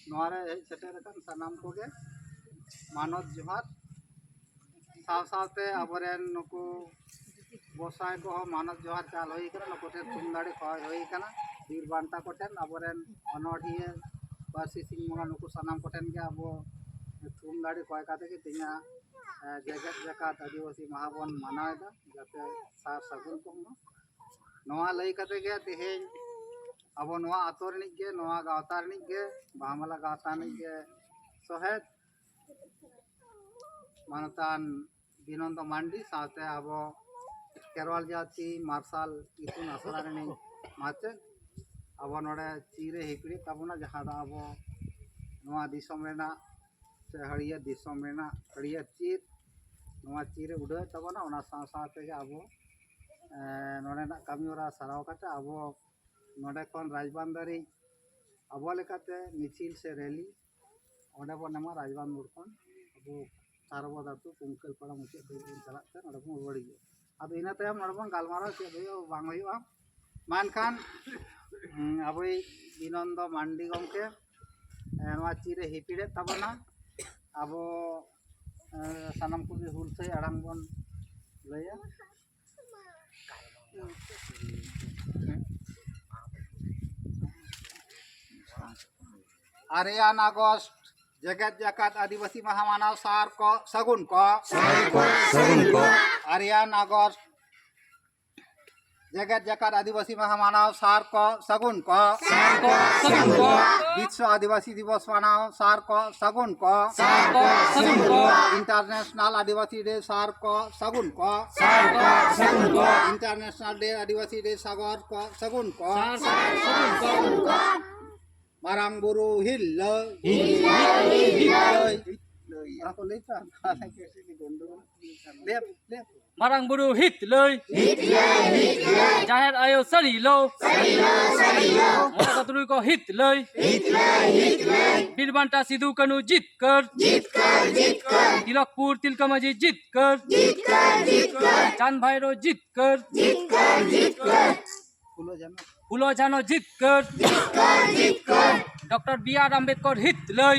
नोरे hedge सेटेरकन सानाम Koge मानव जोहार सावते अबरेन नुकु गोसाई को मानव जोहार चाल होई कना नुकुटे तुमदाड़ी खय होई कना बीर बांटा कोटेन अबरेन अनोढ़िया पासी सिंह नुकु सानाम कोटेन के अब तुमदाड़ी खय काते के तिना जगत जकात आदिवासी महाबन मानावेदा जाते सार सगुन को नोआ लई काते के तेहें अब नोआ आतो रनिक के नोआ गावता रनिक के बाहमला गावता रनिक के सोहेद मानतान बिनंद मांडी साथे अब केरवाल जाति मार्शल इतुन आसरा रनि माचे अब नोडे चीरे हिकड़ी तबना जहां दा अब नोआ दिसम रेना से हड़िया दिसम रेना हड़िया चीर नोआ चीरे उड़े तबना ओना साथे के अब नोडे ना कामीरा सराव काटे अब नोडे कोन राजबांदरी अब लेकाते मिছিল से रैली ओडे बो नमा राजबांद मोड़ कोन अब तारबो दातु कुंकल पड़ा मुचे दिन चला ते नोडे बो वड़ी अब इना तयम नोडे बन गालमारा से भइयो बांग होइबा मानखान अब बिनंद मांडी गमके नोआ चीरे हिपिड़े तबना अब सानाम को हुलसई आड़ांग बन लया आर्यन अगस्त जगत जकात आदिवासी महामानव सार को सगुन को आर्यन अगस्त जगत जकात आदिवासी महामानव सार को सगुन को विश्व आदिवासी दिवस मनाओ सार को सगुन को इंटरनेशनल आदिवासी डे सार को सगुन को इंटरनेशनल डे आदिवासी डे सागर को सगुन को मारांग बुरु हिल मारांग बुरु हित लय जाहेर आयो सरी लो मोरा तुरुई को हित लय बीर बांटा सिधु कनु जीत कर तिलकपुर तिलकमाजी जीत कर चांद भैरो जीत कर फूलो जानो जीत कर डॉक्टर बी आर अम्बेडकर हित लय।